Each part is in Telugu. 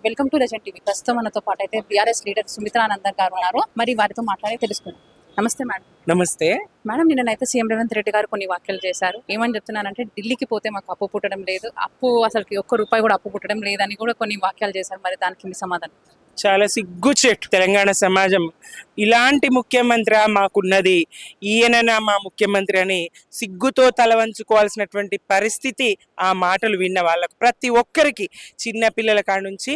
Welcome to legend TV. ప్రస్తుతం మనతో పాటు అయితే బీఆర్ఎస్ లీడర్ సుమిత్రా ఆనంద్ గారు ఉన్నారు. మరి వారితో మాట్లాడి తెలుసుకుందాం. నమస్తే మేడం. నమస్తే మేడం, నిన్నైతే సీఎం రేవంత్ రెడ్డి గారు కొన్ని వ్యాఖ్యలు చేశారు. ఏమని చెప్తున్నానంటే ఢిల్లీకి పోతే మాకు అప్పు పుట్టడం లేదు, అప్పు అసలుకి ఒక్క రూపాయి కూడా అప్పు పుట్టడం లేదని కూడా కొన్ని వ్యాఖ్యలు చేశారు. మరి దానికి మీ సమాధానం? చాలా సిగ్గుచేటు తెలంగాణ సమాజం. ఇలాంటి ముఖ్యమంత్రి మాకున్నది, ఈయన మా ముఖ్యమంత్రి అని సిగ్గుతో తల వంచుకోవాల్సినటువంటి పరిస్థితి ఆ మాటలు విన్న వాళ్ళకు ప్రతి ఒక్కరికి, చిన్న పిల్లల కాడ నుంచి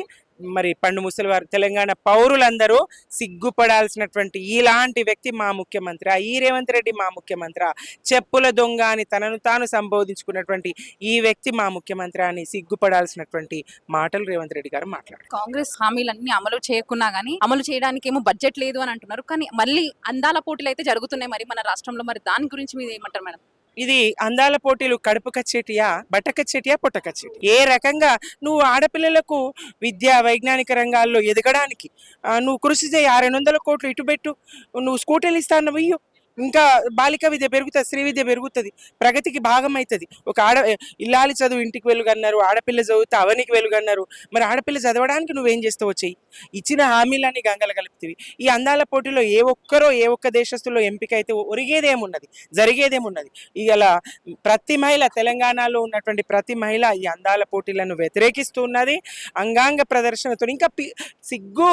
మరి పండు ముసలి వారు, తెలంగాణ పౌరులందరూ సిగ్గుపడాల్సినటువంటి ఇలాంటి వ్యక్తి మా ముఖ్యమంత్రి, ఈ రేవంత్ రెడ్డి మా ముఖ్యమంత్రి, చెప్పుల దొంగ అని తనను తాను సంబోధించుకున్నటువంటి ఈ వ్యక్తి మా ముఖ్యమంత్రి అని సిగ్గుపడాల్సినటువంటి మాటలు రేవంత్ రెడ్డి గారు మాట్లాడారు. కాంగ్రెస్ హామీలన్నీ అమలు చేయకున్నా గానీ అమలు చేయడానికి ఏమో బడ్జెట్ లేదు అని అంటున్నారు. కానీ మళ్ళీ అందాల పోటీలు అయితే జరుగుతున్నాయి మరి మన రాష్ట్రంలో. మరి దాని గురించి మీరు ఏమంటారు మేడం? ఇది అందాల పోటీలు కడుపు కచ్చేటియా, బట్ట కచ్చేటియా, పొట్ట కచ్చేటి? ఏ రకంగా నువ్వు ఆడపిల్లలకు విద్యా వైజ్ఞానిక రంగాల్లో ఎదగడానికి నువ్వు కృషి చేయి, 600 కోట్లు ఇటు పెట్టు, నువ్వు స్కూటీలు ఇస్తాను వెయ్యు, ఇంకా బాలిక విద్య పెరుగుతుంది, స్త్రీ విద్య పెరుగుతుంది, ప్రగతికి భాగం అవుతుంది. ఒక ఇల్లాలి చదువు ఇంటికి వెలుగన్నారు, ఆడపిల్ల చదివితే అవనికి వెలుగన్నారు. మరి ఆడపిల్ల చదవడానికి నువ్వేం చేస్తావో చెయ్యి. ఇచ్చిన హామీలన్నీ గంగల కలుపుతీవి. ఈ అందాల పోటీలో ఏ ఒక్క దేశస్తుల్లో ఎంపిక అయితే ఒరిగేదేమున్నది, జరిగేదేమున్నది? ఇలా ప్రతి మహిళ, తెలంగాణలో ఉన్నటువంటి ప్రతి మహిళ ఈ అందాల పోటీలను వ్యతిరేకిస్తూ ఉన్నది. అంగాంగ ప్రదర్శనతో ఇంకా సిగ్గు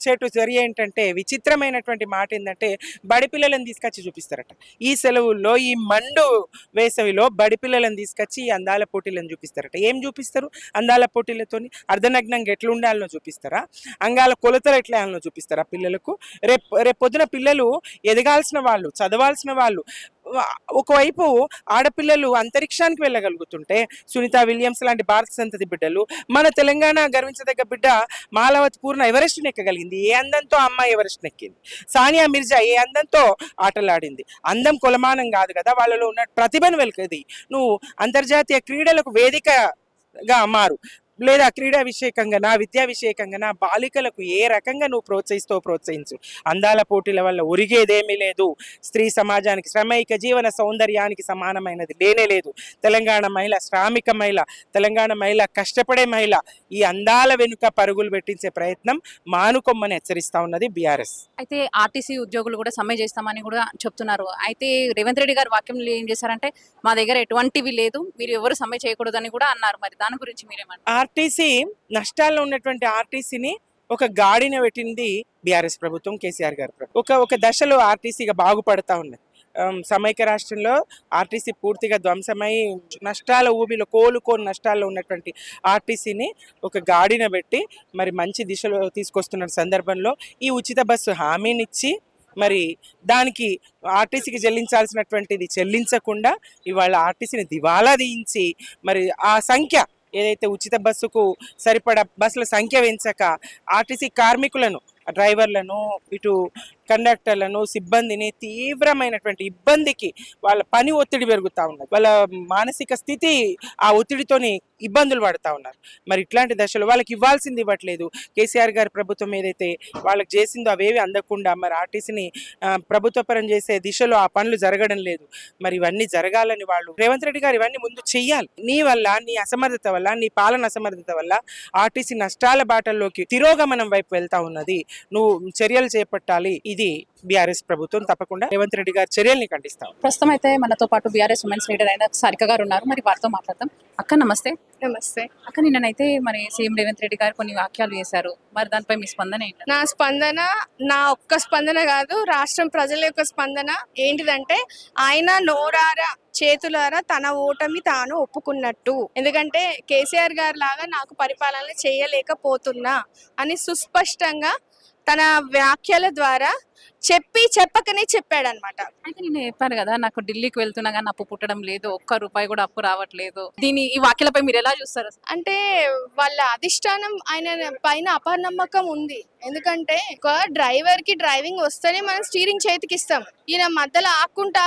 చేటు జరిగే ఏంటంటే, విచిత్రమైనటువంటి మాట ఏంటంటే, బడి పిల్లలను తీసుకొచ్చి చూపిస్తారట. ఈ సెలవుల్లో, ఈ మండు వేసవిలో బడి పిల్లలను తీసుకొచ్చి ఈ అందాల పోటీలను చూపిస్తారట. ఏం చూపిస్తారు? అందాల పోటీలతో అర్ధనగ్నంగా ఎట్లా ఉండాలనో చూపిస్తారా? అంగాల కొలతలు ఎట్లా వేయాలనో చూపిస్తారా పిల్లలకు? రేపు పొద్దున పిల్లలు ఎదగాల్సిన వాళ్ళు, చదవాల్సిన వాళ్ళు. ఒకవైపు ఆడపిల్లలు అంతరిక్షానికి వెళ్ళగలుగుతుంటే, సునీతా విలియమ్స్ లాంటి భారత సంతతి బిడ్డలు, మన తెలంగాణ గర్వించదగ్గ బిడ్డ మాలవతి పూర్ణ ఎవరెస్ట్ ఎక్కగలిగింది. ఏ అందంతో అమ్మాయి ఎవరెస్ట్ ఎక్కింది. సానియా మిర్జా ఏ అందంతో ఆటలాడింది. అందం కొలమానం కాదు కదా, వాళ్ళలో ఉన్న ప్రతిభను వెలికేది. నువ్వు అంతర్జాతీయ క్రీడలకు వేదికగా మారు, లేదా క్రీడా విషయకంగా, నా విద్యా విషయకంగా, నా బాలికలకు ఏ రకంగా నువ్వు ప్రోత్సహించు. అందాల పోటీల వల్ల ఒరిగేదేమీ లేదు. స్త్రీ సమాజానికి, శ్రమైక జీవన సౌందర్యానికి సమానమైనది లేనే లేదు. తెలంగాణ మహిళ శ్రామిక మహిళ, తెలంగాణ మహిళ కష్టపడే మహిళ. ఈ అందాల వెనుక పరుగులు పెట్టించే ప్రయత్నం మానుకొమ్మని హెచ్చరిస్తా ఉన్నది బీఆర్ఎస్. అయితే ఆర్టీసీ ఉద్యోగులు కూడా సమ్మె చేస్తామని కూడా చెప్తున్నారు. అయితే రేవంత్ రెడ్డి గారు వాక్యంలో ఏం చేశారంటే, మా దగ్గర ఎటువంటివి లేదు, మీరు ఎవరు సమ్మె చేయకూడదని కూడా అన్నారు. మరి దాని గురించి మీరేమంటారు? ఆర్టీసీ నష్టాల్లో ఉన్నటువంటి ఆర్టీసీని ఒక గాడిన పెట్టింది బీఆర్ఎస్ ప్రభుత్వం, కేసీఆర్ గారు ప్రభుత్వం. ఒక దశలో ఆర్టీసీగా బాగుపడతా ఉన్నది. సమైక్య రాష్ట్రంలో ఆర్టీసీ పూర్తిగా ధ్వంసమై నష్టాల ఊబిలో కోలుకోని నష్టాల్లో ఉన్నటువంటి ఆర్టీసీని ఒక గాడిన పెట్టి మరి మంచి దిశలో తీసుకొస్తున్న సందర్భంలో ఈ ఉచిత బస్సు హామీనిచ్చి మరి దానికి ఆర్టీసీకి చెల్లించాల్సినటువంటిది చెల్లించకుండా ఇవాళ ఆర్టీసీని దివాలా తీయించి మరి ఆ సంఖ్య ఏదైతే ఉచిత బస్సుకు సరిపడా బస్సుల సంఖ్య పెంచక ఆర్టీసీ కార్మికులను, డ్రైవర్లను, ఇటు కండక్టర్లను, సిబ్బందిని తీవ్రమైనటువంటి ఇబ్బందికి, వాళ్ళ పని ఒత్తిడి పెరుగుతూ ఉన్నది, వాళ్ళ మానసిక స్థితి ఆ ఒత్తిడితోని ఇబ్బందులు పడుతూ ఉన్నారు. మరి ఇట్లాంటి దశలో వాళ్ళకి ఇవ్వాల్సింది ఇవ్వట్లేదు. కేసీఆర్ గారి ప్రభుత్వం ఏదైతే వాళ్ళకి చేసిందో అవేవి అందకుండా మరి ఆర్టీసీని ప్రభుత్వ పరం చేసే దిశలో ఆ పనులు జరగడం లేదు. మరి ఇవన్నీ జరగాలని వాళ్ళు, రేవంత్ రెడ్డి గారు ఇవన్నీ ముందు చెయ్యాలి. నీ వల్ల, నీ అసమర్థత వల్ల, నీ పాలన అసమర్థత వల్ల ఆర్టీసీ నష్టాల బాటల్లోకి తిరోగమనం వైపు వెళ్తా ఉన్నది. నువ్వు చర్యలు చేపట్టాలి. ఇది బీఆర్ఎస్ ప్రభుత్వం. తప్పకుండా రేవంత్ రెడ్డి గారి చర్యల్ని ఖండిస్తాం. ప్రస్తుతం అయితే మనతో పాటు బీఆర్ఎస్ ఉమెన్స్ లీడర్ అయిన సారిక గారు ఉన్నారు. మరి వారితో మాట్లాడతాం. అక్క నమస్తే. నమస్తే అక్క, నిన్ననైతే మరి సీఎం రేవంత్ రెడ్డి గారు కొన్ని వ్యాఖ్యలు చేశారు. మరి దానిపై మీ స్పందన ఏంటి? నా స్పందన, నా ఒక్క స్పందన కాదు, రాష్ట్రం ప్రజల యొక్క స్పందన ఏంటిదంటే, ఆయన నోరారా చేతులారా తన ఓటమి తాను ఒప్పుకున్నట్టు. ఎందుకంటే కేసీఆర్ గారు లాగా నాకు పరిపాలన చేయలేకపోతున్నా అని సుస్పష్టంగా తన వ్యాఖ్యల ద్వారా చెప్పకనే చెప్పాడనమాట. అయితే నేను చెప్పాను కదా, నాకు ఢిల్లీకి వెళ్తున్నా కానీ అప్పు పుట్టడం లేదు, ఒక్క రూపాయి కూడా అప్పు రావట్లేదు. ఈ వ్యాఖ్యలపై మీరు ఎలా చూస్తారు? అంటే వాళ్ళ అధిష్టానం ఆయన పైన అపనమ్మకం ఉంది. ఎందుకంటే ఒక డ్రైవర్ కి డ్రైవింగ్ వస్తేనే మనం స్టీరింగ్ చేతికి ఇస్తాం. ఈయన మధ్యలో ఆక్కుంటా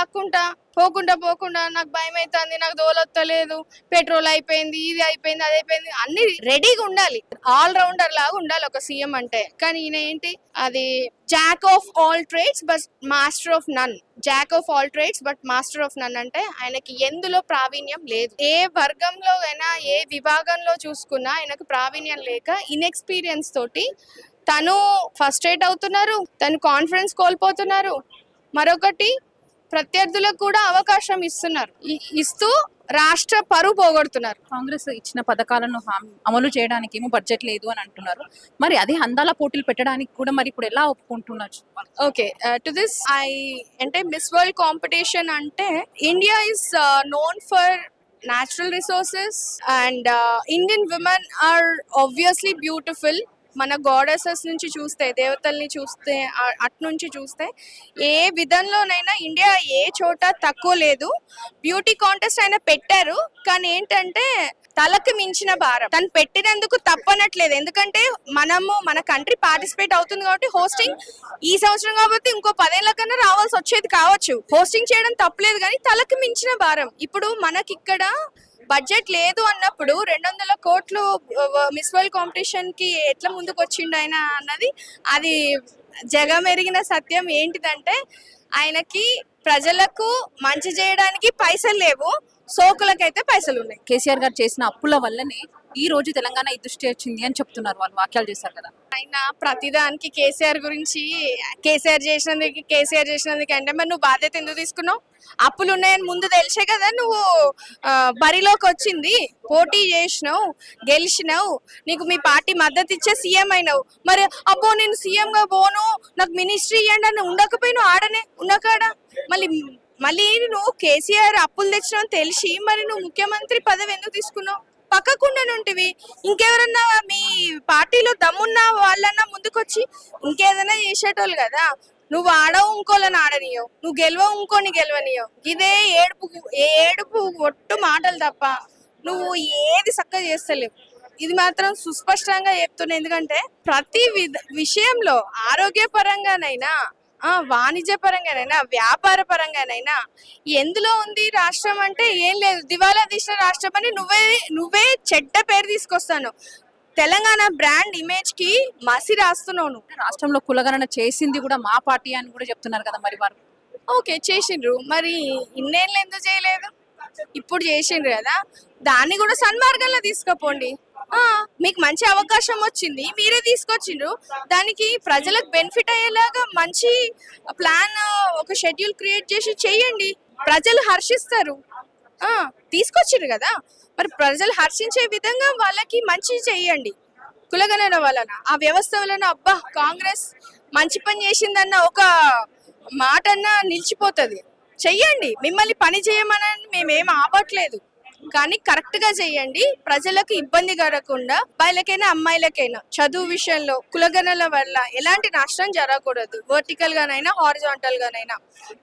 పోకుండా నాకు భయం అవుతుంది, నాకు దోలొత్తలేదు, పెట్రోల్ అయిపోయింది, ఇది అయిపోయింది, అది అయిపోయింది, అన్ని రెడీగా ఉండాలి. ఆల్ రౌండర్ లాగా ఉండాలి ఒక సీఎం అంటే. కానీ ఈయన ఏంటి, అది jack of all trades but master of none. Jack of all trades but master of none అంటే ఆయనకి ఎందులో ప్రావీణ్యం లేదు. ఏ వర్గంలో అయినా ఏ విభాగంలో చూసుకున్నా ఆయనకు ప్రావీణ్యం లేక ఇన్ఎక్స్పీరియన్స్ తోటి తను ఫ్రస్ట్రేట్ అవుతున్నారు, తను కాన్ఫిడెన్స్ కోల్పోతున్నారు. మరొకటి ప్రత్యర్థులకు కూడా అవకాశం ఇస్తూ రాష్ట్ర పరువు పోగొడుతున్నారు. కాంగ్రెస్ ఇచ్చిన పథకాలను అమలు చేయడానికి ఏమో బడ్జెట్ లేదు అని అంటున్నారు. మరి అది అందాల పోటీలు పెట్టడానికి కూడా మరి ఇప్పుడు ఎలా ఒప్పుకుంటున్నారు? ఓకే, టు దిస్ అంటే మిస్ వరల్డ్ కాంపిటీషన్ అంటే India is known for natural resources and Indian women are obviously beautiful. మన గాడెసెస్ నుంచి చూస్తే, దేవతల్ని చూస్తే, అటు నుంచి చూస్తే ఏ విధంలోనైనా ఇండియా ఏ చోట తక్కువ లేదు. బ్యూటీ కాంటెస్ట్ అయినా పెట్టారు, కానీ ఏంటంటే తలకు మించిన భారం. తను పెట్టినందుకు తప్పనట్లేదు, ఎందుకంటే మన కంట్రీ పార్టిసిపేట్ అవుతుంది కాబట్టి హోస్టింగ్ ఈ సంవత్సరం కాబట్టి ఇంకో 10 ఏళ్ల కన్నా రావాల్సి వచ్చేది కావచ్చు. హోస్టింగ్ చేయడం తప్పలేదు, కానీ తలకు మించిన భారం. ఇప్పుడు మనకి ఇక్కడ బడ్జెట్ లేదు అన్నప్పుడు 200 కోట్లు మిస్ వరల్డ్ కాంపిటీషన్ కి ఎట్లా ముందుకు వచ్చిండు ఆయన అన్నది అది జగమెరిగిన సత్యం. ఏంటిదంటే ఆయనకి ప్రజలకు మంచి చేయడానికి పైసలు లేవు, సోకులకైతే పైసలు ఉన్నాయి. కేసీఆర్ గారు చేసిన అప్పుల వల్లనే ఈ రోజు తెలంగాణ ఈ దృష్టి వచ్చింది అని చెప్తున్నారు. వాళ్ళు వాక్యాలు చేశారు కదా. ఆయన ప్రతిదానికి కేసీఆర్ గురించి కేసీఆర్ చేసినందుకు అంటే మరి నువ్వు బాధ్యత ఎందుకు తీసుకున్నావు? అప్పులు ఉన్నాయని ముందు తెలిసే కదా నువ్వు బరిలోకి వచ్చింది, పోటీ చేసినావు, గెలిచినావు, నీకు మీ పార్టీ మద్దతు ఇచ్చే సీఎం అయినావు. మరి అబ్బో నేను సీఎం గా పోను, నాకు మినిస్ట్రీ ఇవ్వండి అని ఉండకపోయినావు, ఆడనే ఉన్నకాడ. మళ్ళీ నువ్వు కేసీఆర్ అప్పులు తెచ్చినావు తెలిసి మరి నువ్వు ముఖ్యమంత్రి పదవి ఎందుకు తీసుకున్నావు? పక్కకుండానుంటివి. ఇంకెవరన్నా మీ పార్టీలో దమ్మున్న వాళ్ళన్నా ముందుకొచ్చి ఇంకేదైనా చేసేటోళ్ళు కదా. నువ్వు ఆడవు, ఇంకోళ్ళని ఆడనీయవు, నువ్వు గెలవవు, ఇంకోని గెలవనీయవు. ఇదే ఏడుపు ఒట్టు మాటలు తప్ప నువ్వు ఏది చక్కగా చేస్తలేవు. ఇది మాత్రం సుస్పష్టంగా చెప్తున్నా. ఎందుకంటే ప్రతి విషయంలో ఆరోగ్యపరంగానైనా, వాణిజ్య పరంగానైనా, వ్యాపార పరంగానైనా ఎందులో ఉంది రాష్ట్రం అంటే ఏం లేదు. దివాలా తీసిన రాష్ట్రం అని నువ్వే చెడ్డ పేరు తీసుకొస్తాను. తెలంగాణ బ్రాండ్ ఇమేజ్ కి మసి రాస్తున్నావు. రాష్ట్రంలో కులగణన చేసింది కూడా మా పార్టీ అని కూడా చెప్తున్నారు కదా. మరి వారు ఓకే చేసిండ్రు, మరి ఇన్నేళ్ళు ఎందుకు చేయలేదు? ఇప్పుడు చేసిండ్రు కదా, దాన్ని కూడా సన్మార్గంలో తీసుకుపోండి. మీకు మంచి అవకాశం వచ్చింది, మీరే తీసుకొచ్చిండ్రు. దానికి ప్రజలకు బెనిఫిట్ అయ్యేలాగా మంచి ప్లాన్, ఒక షెడ్యూల్ క్రియేట్ చేసి చెయ్యండి. ప్రజలు హర్షిస్తారు. తీసుకొచ్చిండ్రు కదా, మరి ప్రజలు హర్షించే విధంగా వాళ్ళకి మంచి చెయ్యండి. కులగణన వలన, ఆ వ్యవస్థ వలన అబ్బా కాంగ్రెస్ మంచి పని చేసిందన్న ఒక మాట నిలిచిపోతుంది. చెయ్యండి, మిమ్మల్ని పని చేయమని మేమేం ఆపట్లేదు, కానీ కరెక్ట్ గా చెయ్యండి. ప్రజలకు ఇబ్బంది కలగకుండా, అబ్బాయిలకైనా అమ్మాయిలకైనా చదువు విషయంలో కులగణల వల్ల ఎలాంటి నష్టం జరగకూడదు. వర్టికల్ గానైనా హారిజాంటల్ గానైనా,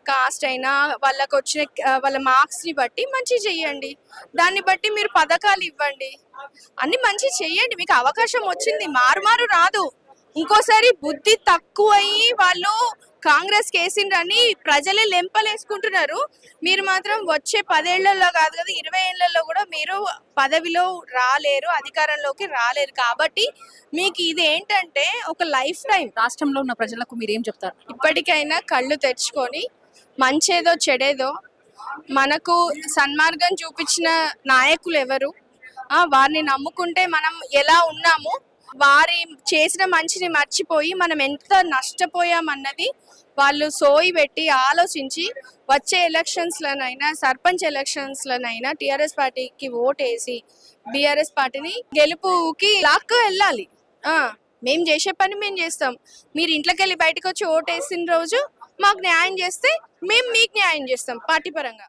కాస్ట్ అయినా వాళ్ళకు వచ్చిన వాళ్ళ మార్క్స్ ని బట్టి మంచి చెయ్యండి. దాన్ని బట్టి మీరు పథకాలు ఇవ్వండి, అన్ని మంచి చెయ్యండి. మీకు అవకాశం వచ్చింది, మారు రాదు. ఇంకోసారి బుద్ధి తక్కువయ్యి వాళ్ళు కాంగ్రెస్ కేసిండ్రని ప్రజలే లెంపలేసుకుంటున్నారు. మీరు మాత్రం వచ్చే 10 ఏళ్లలో కాదు కదా, 20 ఏళ్లలో కూడా మీరు పదవిలో రాలేరు, అధికారంలోకి రాలేరు. కాబట్టి మీకు ఇది ఏంటంటే ఒక లైఫ్ టైం. రాష్ట్రంలో ఉన్న ప్రజలకు మీరు ఏం చెప్తారు? ఇప్పటికైనా కళ్ళు తెచ్చుకొని మంచేదో చెడేదో మనకు సన్మార్గం చూపించిన నాయకులు ఎవరు, వారిని నమ్ముకుంటే మనం ఎలా ఉన్నాము, వారి చేసిన మంచిని మర్చిపోయి మనం ఎంత నష్టపోయామన్నది వాళ్ళు సోయి పెట్టి ఆలోచించి వచ్చే ఎలక్షన్స్లోనైనా, సర్పంచ్ ఎలక్షన్స్లోనైనా టీఆర్ఎస్ పార్టీకి ఓటేసి బీఆర్ఎస్ పార్టీని గెలుపుకి లాక్కు వెళ్ళాలి. మేము చేసే పని మేము చేస్తాం. మీరు ఇంట్లోకి వెళ్ళి బయటకు వచ్చి ఓటేసిన రోజు మాకు న్యాయం చేస్తే మేము మీకు న్యాయం చేస్తాం పార్టీ పరంగా.